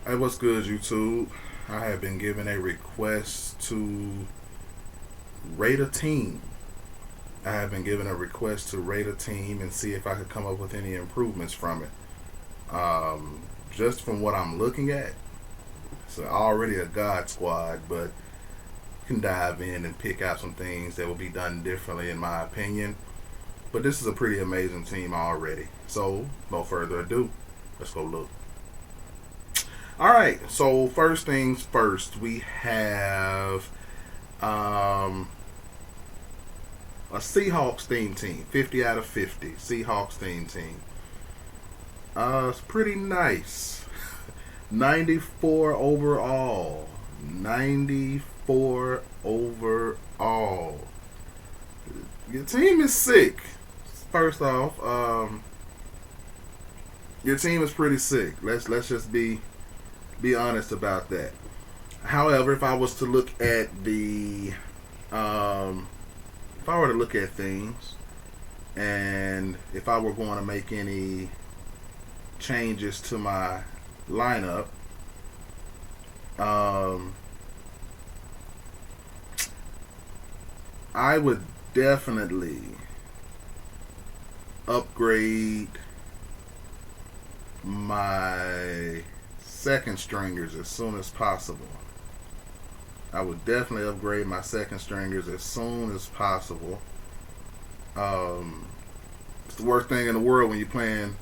Hey, what's good, YouTube? I have been given a request to rate a team. I have been given a request to rate a team and see if I could come up with any improvements from it. Just from what I'm looking at, it's already a God squad, but you can dive in and pick out some things that will be done differently, in my opinion. But this is a pretty amazing team already. So, no further ado, let's go look. All right. So first things first, we have a Seahawks theme team. 50 out of 50. Seahawks theme team. It's pretty nice. 94 overall. 94 overall. Your team is sick. First off, your team is pretty sick. Let's just be honest about that. However, if I was to look at if I were to look at things, and if I were going to make any changes to my lineup, I would definitely upgrade my second stringers as soon as possible. I would definitely upgrade my second stringers as soon as possible. It's the worst thing in the world when you're playing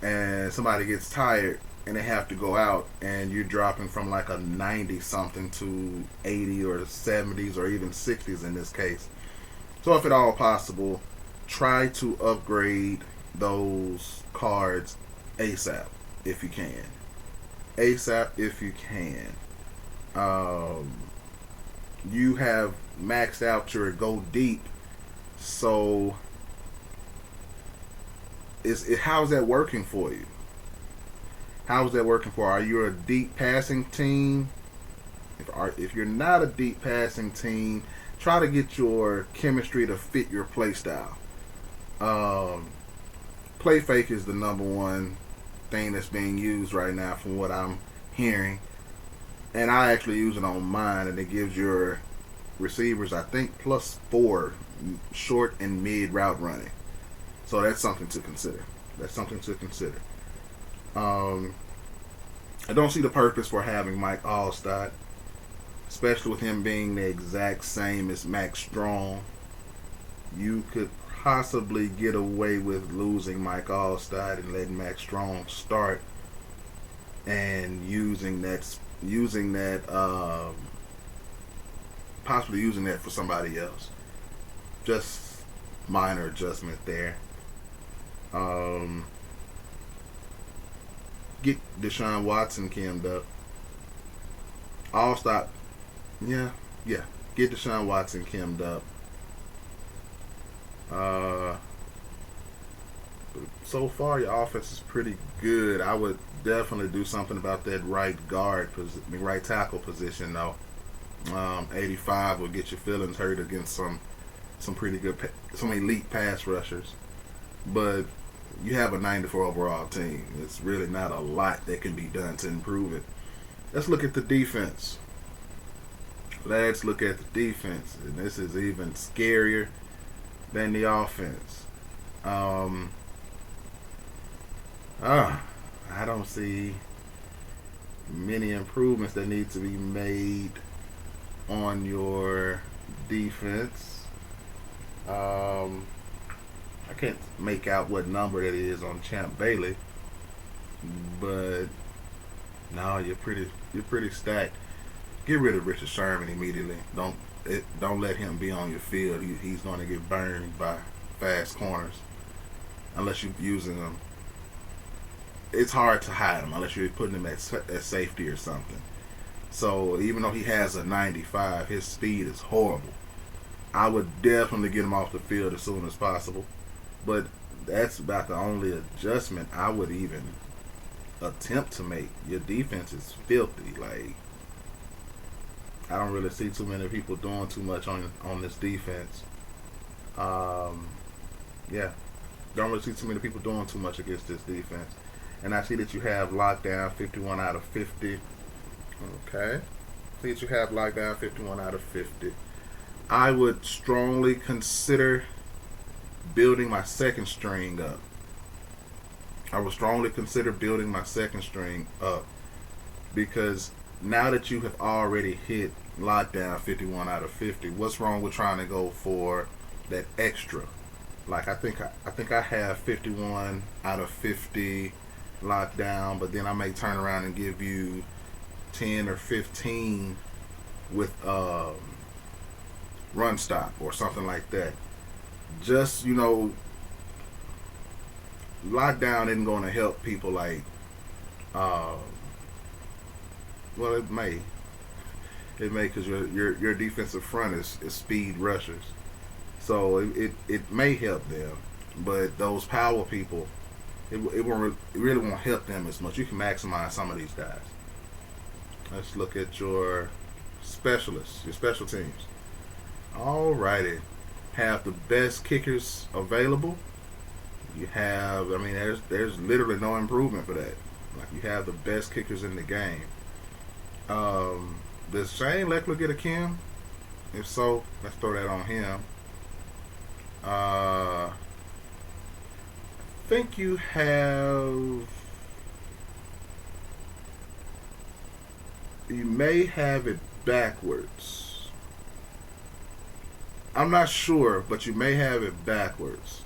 and somebody gets tired and they have to go out and you're dropping from like a 90 something to 80 or 70s or even 60s in this case. So if at all possible, try to upgrade those cards ASAP if you can. ASAP if you can. You have maxed out your go deep, so how's that working for you? How's that working for you? Are you a deep passing team? If you're not a deep passing team, try to get your chemistry to fit your play style. Play fake is the number one thing that's being used right now from what I'm hearing, and I actually use it on mine, and it gives your receivers, I think, +4 short and mid route running. So that's something to consider. I don't see the purpose for having Mike Allstott, especially with him being the exact same as Max Strong. You could possibly get away with losing Mike Allstott and letting Max Strong start, and possibly using that for somebody else. Just minor adjustment there. Get Deshaun Watson canned up. Allstott, yeah. Get Deshaun Watson canned up. So far, your offense is pretty good. I would definitely do something about that right tackle position, though. 85 will get your feelings hurt against some pretty good, some elite pass rushers. But you have a 94 overall team. It's really not a lot that can be done to improve it. Let's look at the defense. And this is even scarier than the offense. I don't see many improvements that need to be made on your defense. I can't make out what number that is on Champ Bailey, but no, you're pretty stacked. Get rid of Richard Sherman immediately. Don't let him be on your field. He's going to get burned by fast corners unless you're using him. It's hard to hide him unless you're putting him at safety or something. So even though he has a 95, his speed is horrible. I would definitely get him off the field as soon as possible. But that's about the only adjustment I would even attempt to make. Your defense is filthy. Like, I don't really see too many people doing too much on this defense. Yeah, don't really see too many people doing too much against this defense. And I see that you have lockdown 51 out of 50. Okay. See that you have lockdown 51 out of 50. I would strongly consider building my second string up. I would strongly consider building my second string up because now that you have already hit lockdown 51 out of 50, what's wrong with trying to go for that extra? Like I have 51 out of 50 lockdown, but then I may turn around and give you 10 or 15 with run stop or something like that. Just, lockdown isn't going to help people like, uh, well, it may. It may because your defensive front is speed rushers. So it may help them. But those power people, it really won't help them as much. You can maximize some of these guys. Let's look at your specialists, your special teams. Alrighty. Have the best kickers available. You have, there's literally no improvement for that. Like, you have the best kickers in the game. Does Shane Leckler get a Kim? If so, let's throw that on him. I think you may have it backwards. I'm not sure, but you may have it backwards.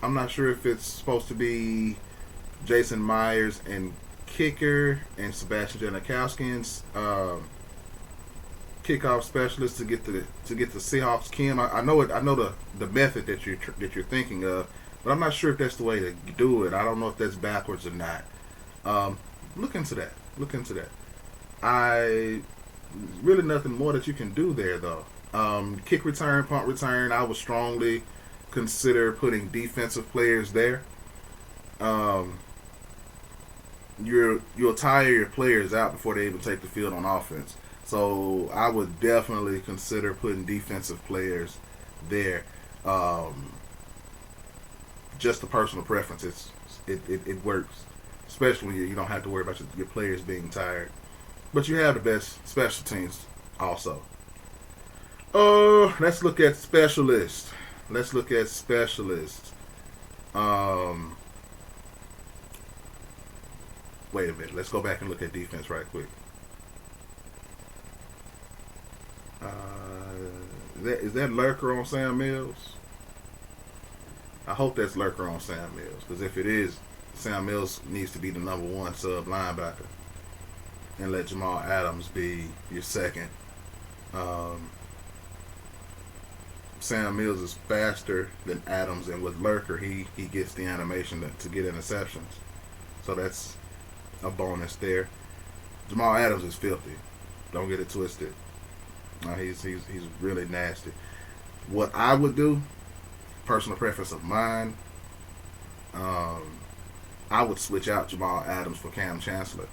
I'm not sure if it's supposed to be Jason Myers and kicker and Sebastian Janikowski's kickoff specialist to get the Seahawks Kim. I know it. I know the method that you're thinking of, but I'm not sure if that's the way to do it. I don't know if that's backwards or not. Look into that. Really nothing more that you can do there though. Kick return, punt return. I would strongly consider putting defensive players there. You'll tire your players out before they even take the field on offense. So I would definitely consider putting defensive players there. Just a personal preference. It works, especially when you don't have to worry about your players being tired. But you have the best special teams also. Let's look at specialists. Wait a minute. Let's go back and look at defense right quick. Is that Lurker on Sam Mills? I hope that's Lurker on Sam Mills, because if it is, Sam Mills needs to be the number one sub linebacker and let Jamal Adams be your second. Sam Mills is faster than Adams, and with Lurker, he gets the animation to get interceptions. So that's a bonus there. Jamal Adams is filthy. Don't get it twisted. He's really nasty. What I would do, personal preference of mine, I would switch out Jamal Adams for Cam Chancellor.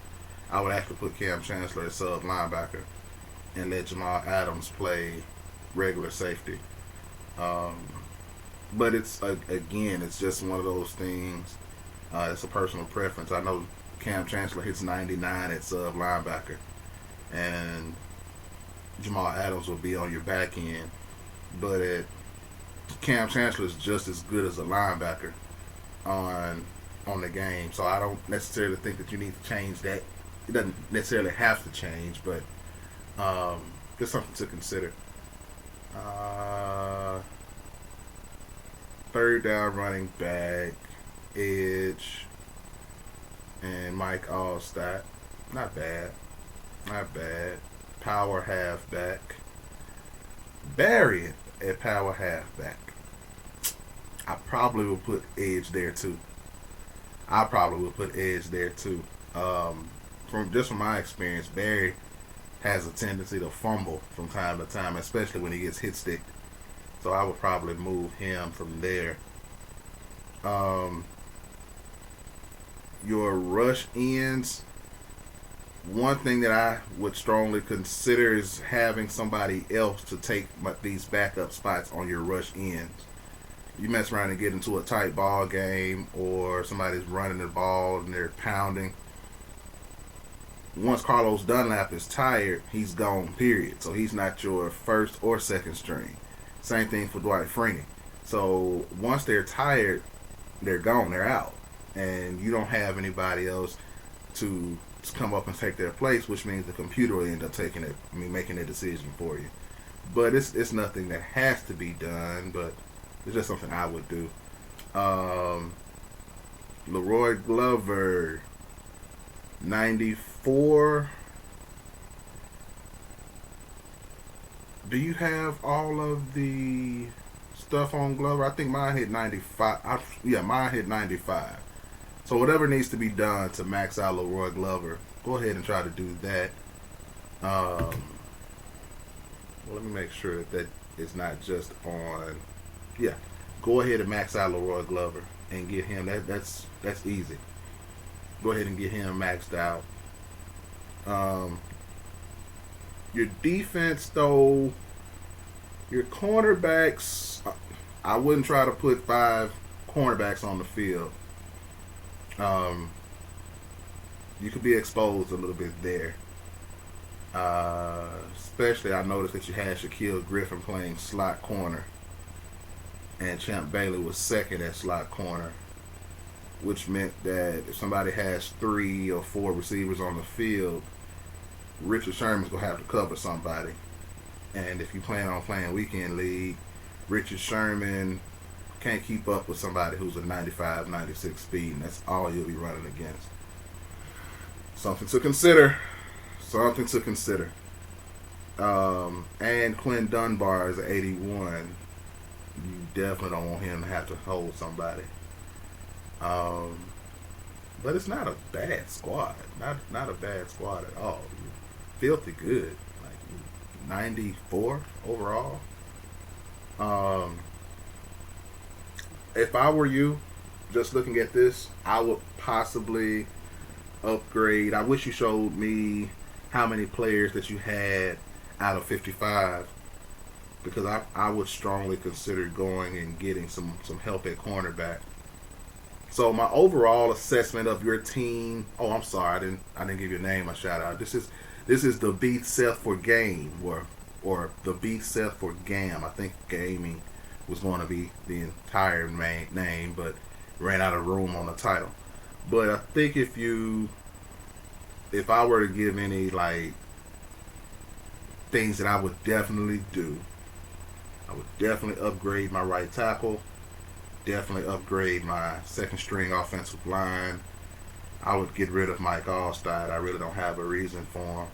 I would actually put Cam Chancellor as sub linebacker and let Jamal Adams play regular safety. But it's just one of those things. It's a personal preference. I know Cam Chancellor hits 99 at sub linebacker, and Jamal Adams will be on your back end. But Cam Chancellor is just as good as a linebacker on the game. So I don't necessarily think that you need to change that. It doesn't necessarily have to change, but just something to consider. Third down running back, edge, and Mike Allstott. Not bad. Power halfback. Barry at power halfback. I probably will put edge there too. From my experience, Barry has a tendency to fumble from time to time, especially when he gets hit sticked. So I would probably move him from there. Your rush ends. One thing that I would strongly consider is having somebody else to take these backup spots on your rush ends. You mess around and get into a tight ball game, or somebody's running the ball and they're pounding. Once Carlos Dunlap is tired, he's gone, period. So he's not your first or second string. Same thing for Dwight Freeney. So once they're tired, they're gone, they're out. And you don't have anybody else to come up and take their place, which means the computer will end up taking it, making a decision for you. But it's nothing that has to be done, but it's just something I would do. Leroy Glover, 94. Do you have all of the stuff on Glover? I think mine hit 95. Mine hit 95. So whatever needs to be done to max out Leroy Glover, go ahead and try to do that. Well, let me make sure that it's not just on. Yeah, go ahead and max out Leroy Glover and get him. That's easy. Go ahead and get him maxed out. Your defense, though, your cornerbacks, I wouldn't try to put 5 cornerbacks on the field. You could be exposed a little bit there. Especially, I noticed that you had Shaquille Griffin playing slot corner, and Champ Bailey was second at slot corner, which meant that if somebody has 3 or 4 receivers on the field, Richard Sherman's going to have to cover somebody. And if you plan on playing weekend league, Richard Sherman can't keep up with somebody who's a 95, 96 speed, and that's all you'll be running against. Something to consider. Something to consider. And Quinn Dunbar is an 81. You definitely don't want him to have to hold somebody. But it's not a bad squad. Not a bad squad at all. Filthy good. Like 94 overall. If I were you, just looking at this, I would possibly upgrade. I wish you showed me how many players that you had out of 55, because I would strongly consider going and getting some help at cornerback. So my overall assessment of your team. Oh, I'm sorry, I didn't give your name a shout out. This is the Beat Seth for Game, or the Beat Seth for Gam. I think gaming was going to be the entire name, but ran out of room on the title. But I think if I were to give any like things that I would definitely do, I would definitely upgrade my right tackle, definitely upgrade my second string offensive line. I would get rid of Mike Allstott. I really don't have a reason for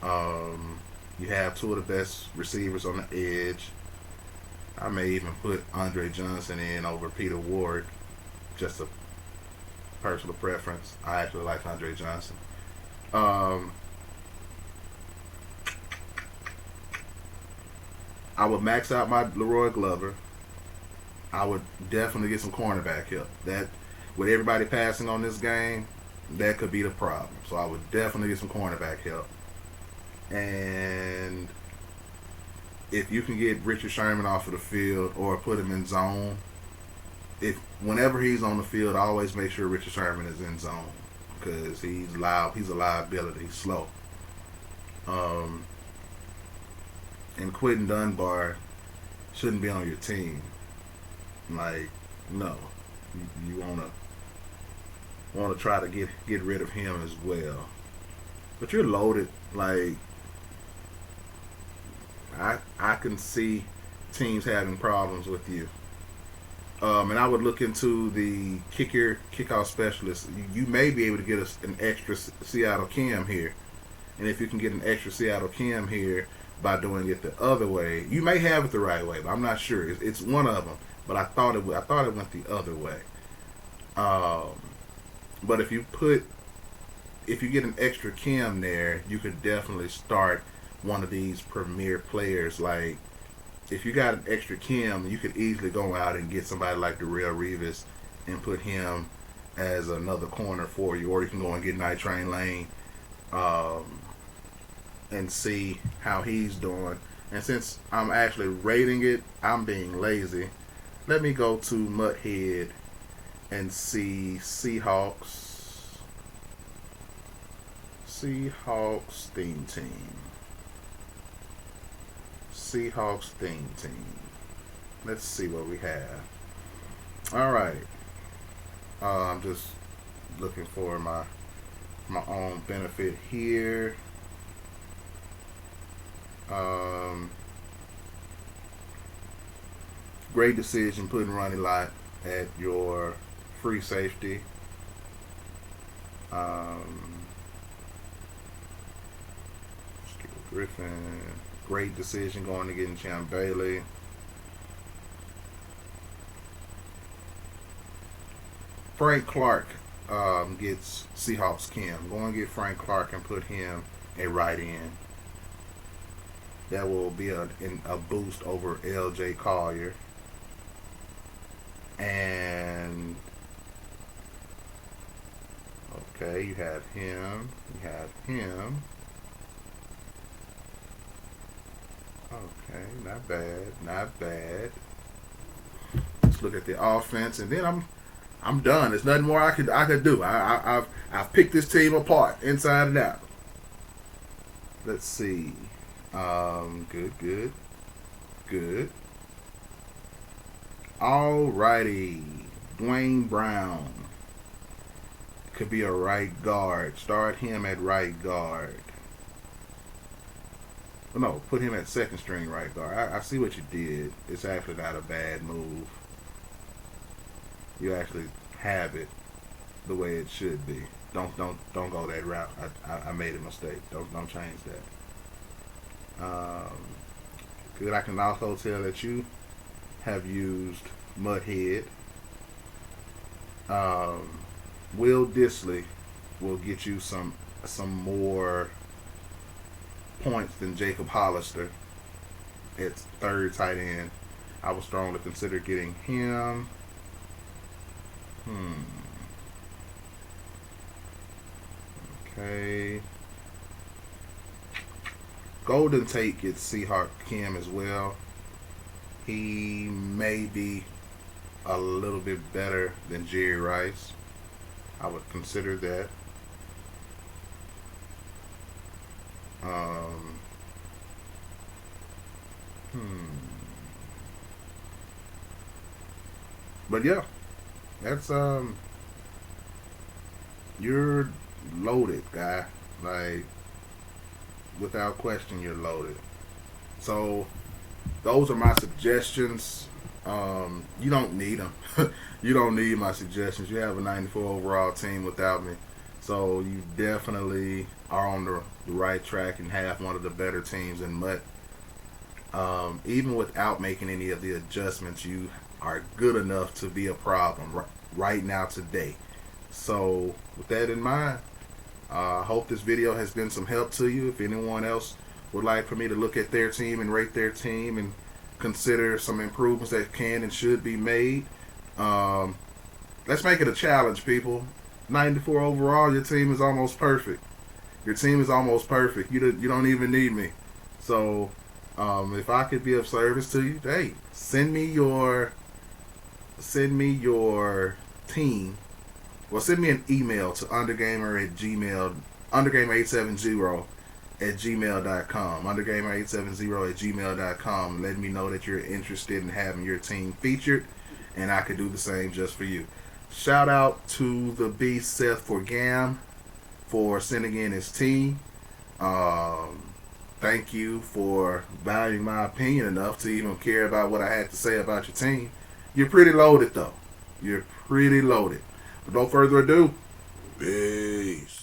him. You have 2 of the best receivers on the edge. I may even put Andre Johnson in over Peter Ward. Just a personal preference. I actually like Andre Johnson. I would max out my Leroy Glover. I would definitely get some cornerback help. That, with everybody passing on this game, that could be the problem. So I would definitely get some cornerback help. And if you can get Richard Sherman off of the field or put him in zone, whenever he's on the field, I always make sure Richard Sherman is in zone, because he's loud. He's a liability. He's slow. And Quentin Dunbar shouldn't be on your team. Like, no, you wanna try to get rid of him as well. But you're loaded. Like, I can see teams having problems with you. And I would look into the kickoff specialist. You may be able to get us an extra Seattle Cam here. And if you can get an extra Seattle Cam here by doing it the other way, you may have it the right way, but I'm not sure. It's one of them. But I thought it went the other way. But if you get an extra Cam there, you could definitely start one of these premier players. Like, if you got an extra Kim, you could easily go out and get somebody like Darrelle Revis and put him as another corner for you. Or you can go and get Night Train Lane and see how he's doing. And since I'm actually rating it, I'm being lazy. Let me go to Mudhead and see Seahawks theme team. Seahawks theme team. Let's see what we have. All right. I'm just looking for my own benefit here. Great decision putting Ronnie Lott at your free safety. Griffin. Great decision going to getting Champ Bailey. Frank Clark gets Seahawks Kim. Go and get Frank Clark and put him a right end. That will be a boost over L.J. Collier. And okay, you have him. You have him. Okay, not bad, not bad. Let's look at the offense, and then I'm done. There's nothing more I could do. I've picked this team apart, inside and out. Let's see. Good. Alrighty. Dwayne Brown could be a right guard. Start him at right guard. No, put him at second string right guard. I see what you did. It's actually not a bad move. You actually have it the way it should be. Don't go that route. I made a mistake. Don't change that. Good. I can also tell that you have used Mudhead. Will Disley will get you some more points than Jacob Hollister at third tight end. I would strongly consider getting him. Okay. Golden Tate gets Seahawk Kim as well. He may be a little bit better than Jerry Rice. I would consider that. But yeah, that's you're loaded, guy. Like, without question, you're loaded. So those are my suggestions. You don't need them. You don't need my suggestions. You have a 94 overall team without me. So you definitely are on the right track and have one of the better teams in Mutt. Even without making any of the adjustments, you are good enough to be a problem right now today. So with that in mind, I hope this video has been some help to you. If anyone else would like for me to look at their team and rate their team and consider some improvements that can and should be made, let's make it a challenge, people. 94 overall, your team is almost perfect. Your team is almost perfect. You don't even need me. So if I could be of service to you, hey, send me your team. Well, send me an email to undergamer870@gmail.com. Undergamer870@gmail.com. Let me know that you're interested in having your team featured, and I could do the same just for you. Shout out to the beast Seth Forgam for sending in his team. Thank you for valuing my opinion enough to even care about what I had to say about your team. You're pretty loaded, though. You're pretty loaded. But no further ado, peace.